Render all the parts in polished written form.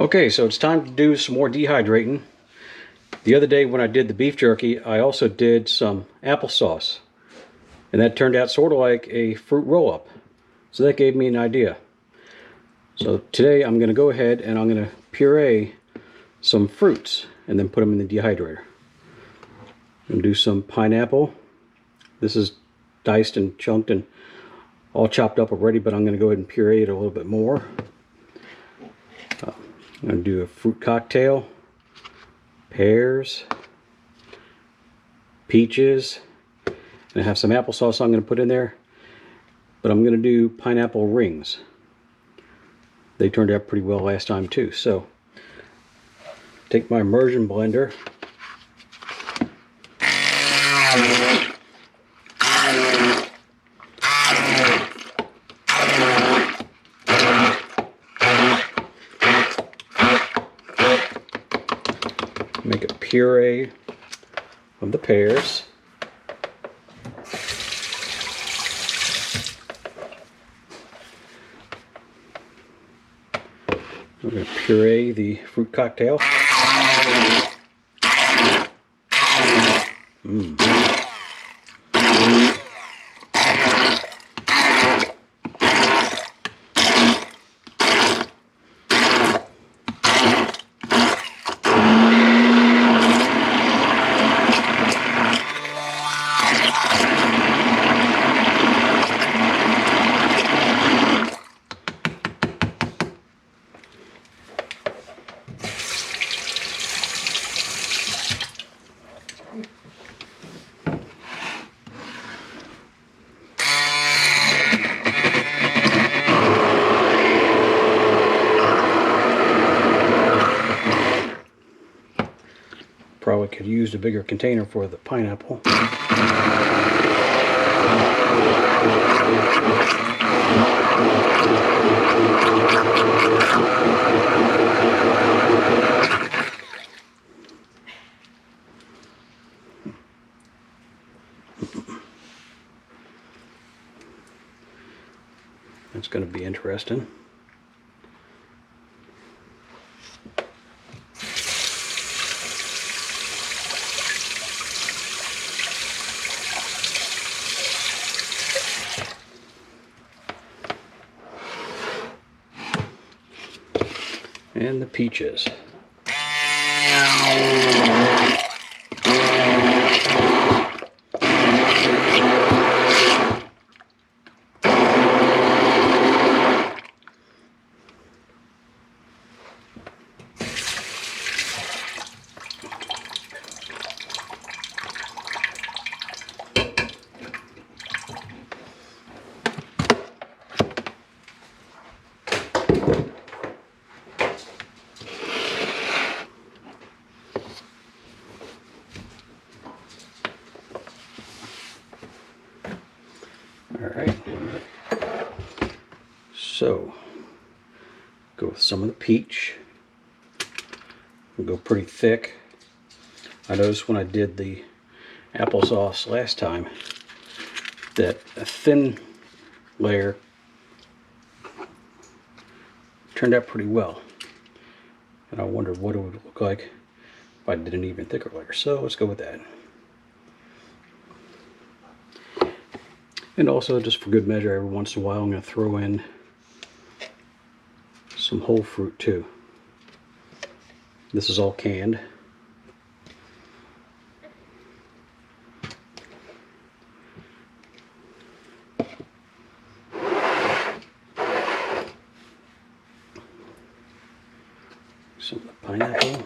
Okay, so it's time to do some more dehydrating. The other day when I did the beef jerky, I also did some applesauce. And that turned out sort of like a fruit roll-up. So that gave me an idea. So today I'm going to go ahead and I'm going to puree some fruits and then put them in the dehydrator. I'm going to do some pineapple. This is diced and chunked and all chopped up already, but I'm going to go ahead and puree it a little bit more. I'm going to do a fruit cocktail, pears, peaches, and I have some applesauce I'm going to put in there, but I'm going to do pineapple rings. They turned out pretty well last time too. So take my immersion blender, make a puree of the pears. I'm going to puree the fruit cocktail. Probably could use a bigger container for the pineapple. That's going to be interesting. And the peaches. Alright, so go with some of the peach. We'll go pretty thick. I noticed when I did the applesauce last time that a thin layer turned out pretty well. And I wondered what it would look like if I did an even thicker layer. So let's go with that. And also, just for good measure, every once in a while I'm going to throw in some whole fruit too. This is all canned. Some of the pineapple.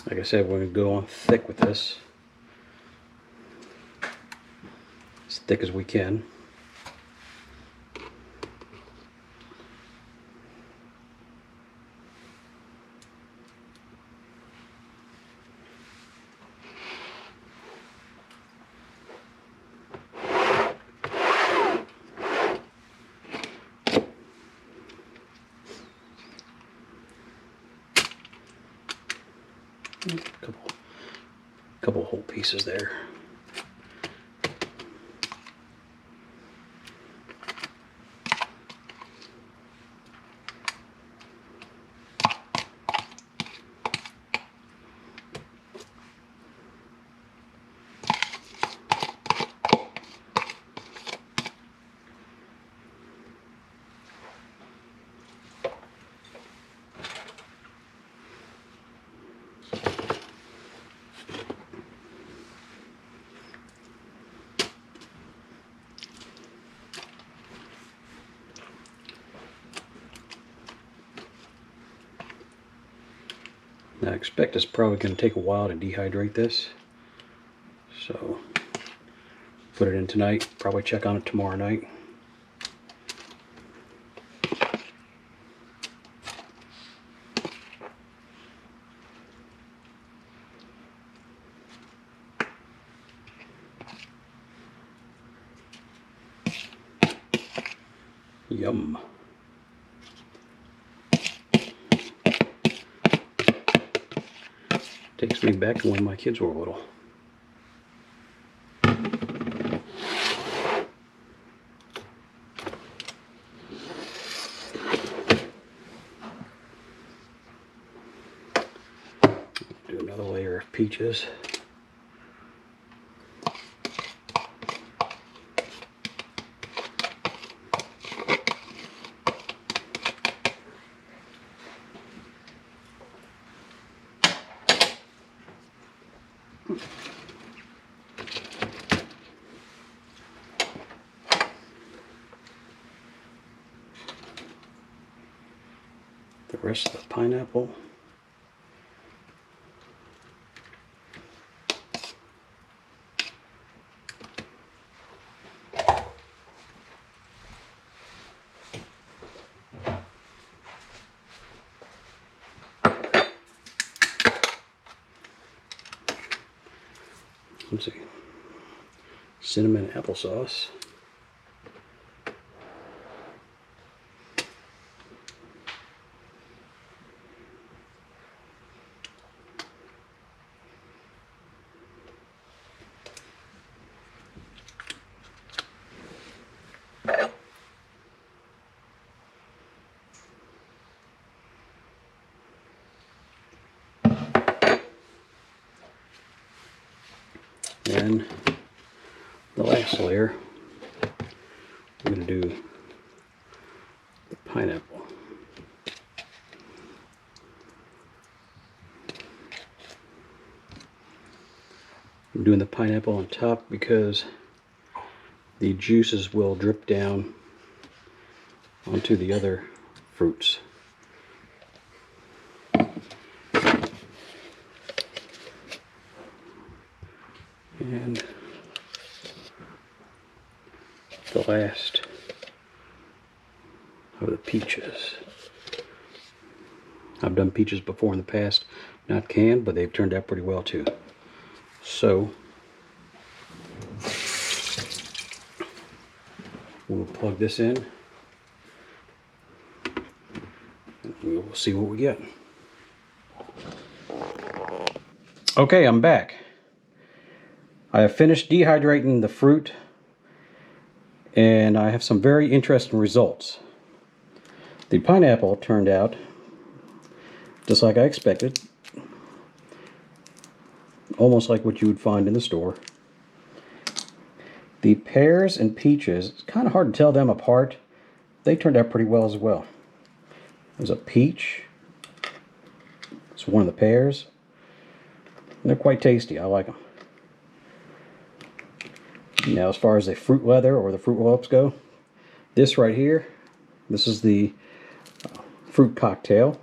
Like I said, we're going to go on thick with this. As thick as we can. Couple whole pieces there. Now I expect it's probably going to take a while to dehydrate this, so put it in tonight, probably check on it tomorrow night. Yum. Takes me back to when my kids were little. Do another layer of peaches. The rest of the pineapple. Let's see. Cinnamon applesauce. And the last layer, I'm going to do the pineapple. I'm doing the pineapple on top because the juices will drip down onto the other fruits. And the last of the peaches. I've done peaches before in the past, not canned, but they've turned out pretty well too. So we'll plug this in and we'll see what we get. Okay, I'm back. I have finished dehydrating the fruit and I have some very interesting results. The pineapple turned out just like I expected, almost like what you would find in the store. The pears and peaches, it's kind of hard to tell them apart. They turned out pretty well as well. There's a peach. It's one of the pears. And they're quite tasty. I like them. Now, as far as the fruit leather or the fruit roll-ups go, this right here, this is the fruit cocktail.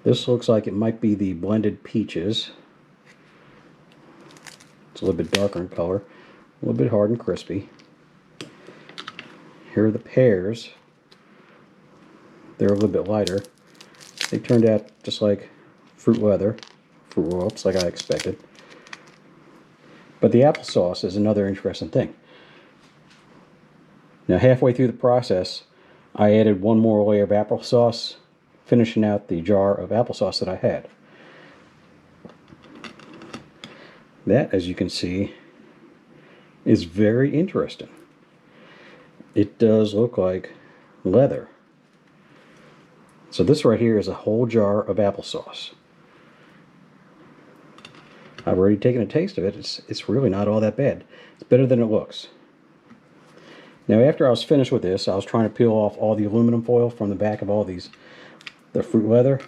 This looks like it might be the blended peaches. It's a little bit darker in color, a little bit hard and crispy. Here are the pears. They're a little bit lighter. They turned out just like fruit leather, fruit roll-ups like I expected. But the applesauce is another interesting thing. Now, halfway through the process, I added one more layer of applesauce finishing out the jar of applesauce that I had. That, as you can see, is very interesting. It does look like leather. So this right here is a whole jar of applesauce. I've already taken a taste of it. It's really not all that bad. It's better than it looks. Now after I was finished with this, I was trying to peel off all the aluminum foil from the back of all these, the fruit leather,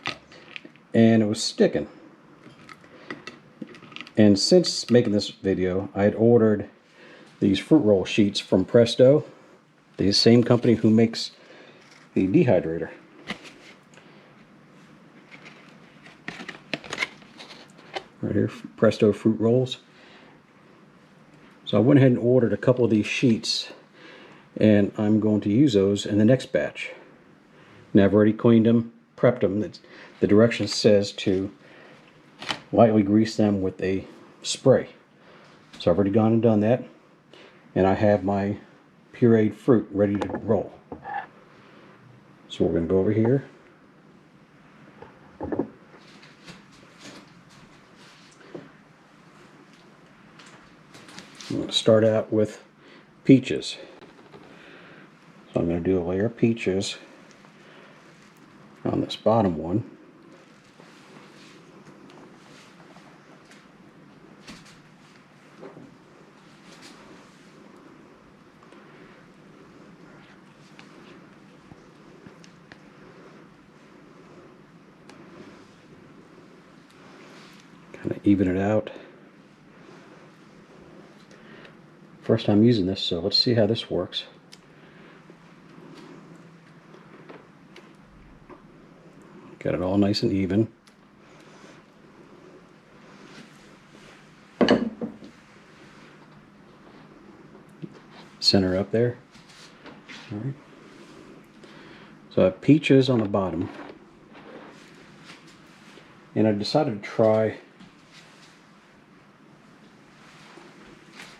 and it was sticking. And since making this video, I had ordered these fruit roll sheets from Presto, the same company who makes the dehydrator. Right here, Presto fruit rolls. So I went ahead and ordered a couple of these sheets, and I'm going to use those in the next batch. Now I've already cleaned them, prepped them. The direction says to lightly grease them with a spray. So I've already gone and done that, and I have my pureed fruit ready to roll. So we're going to go over here. I'm going to start out with peaches. So I'm going to do a layer of peaches on this bottom one. Kind of even it out. First time using this, so let's see how this works. Got it all nice and even. Center up there. All right. So I have peaches on the bottom, and I decided to try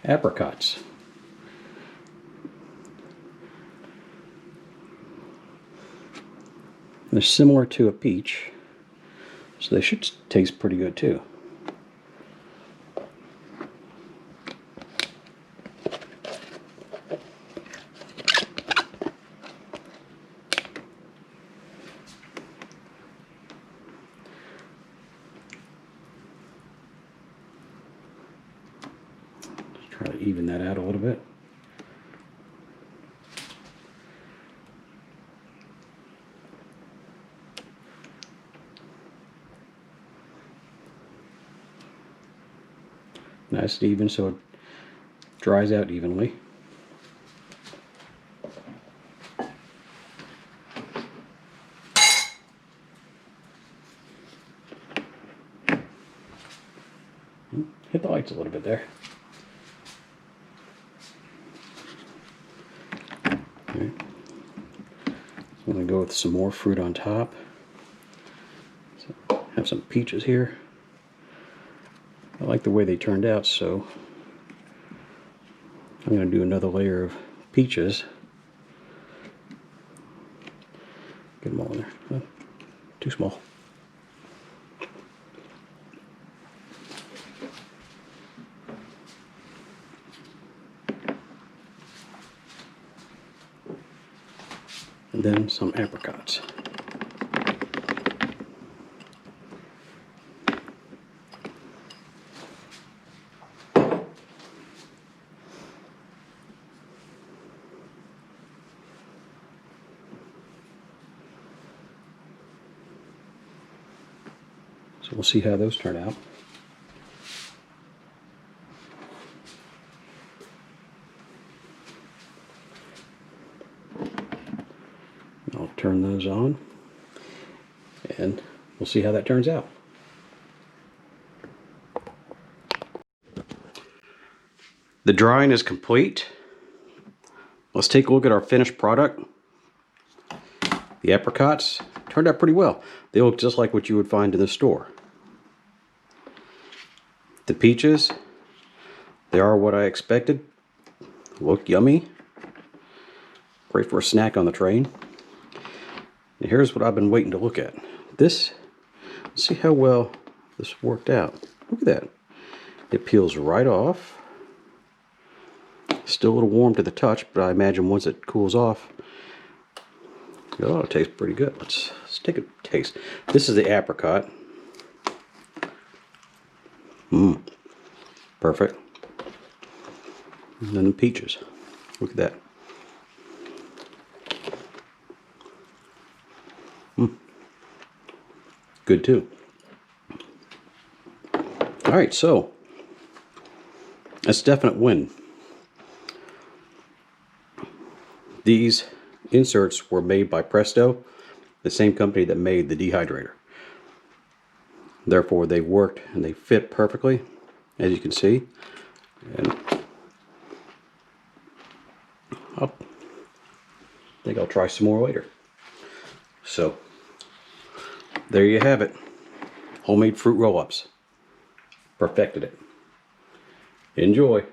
apricots. They're similar to a peach, so they should taste pretty good too. Try to even that out a little bit. Nice and even so it dries out evenly. Hit the lights a little bit there. Okay. So I'm going to go with some more fruit on top. So have some peaches here. I like the way they turned out, so I'm going to do another layer of peaches. Get them all in there. Oh, too small. And then some apricots. So we'll see how those turn out. I'll turn those on and we'll see how that turns out. The drying is complete. Let's take a look at our finished product. The apricots turned out pretty well. They look just like what you would find in the store. The peaches, they are what I expected. Look yummy. Great for a snack on the train. And here's what I've been waiting to look at. This, see how well this worked out. Look at that. It peels right off. Still a little warm to the touch, but I imagine once it cools off, oh, it tastes pretty good. Let's take a taste. This is the apricot. Perfect. And then the peaches. Look at that. Good too. Alright, so that's a definite win. These inserts were made by Presto, the same company that made the dehydrator. Therefore, they worked and they fit perfectly, as you can see. And I think I'll try some more later. So, there you have it. Homemade fruit roll-ups. Perfected it. Enjoy.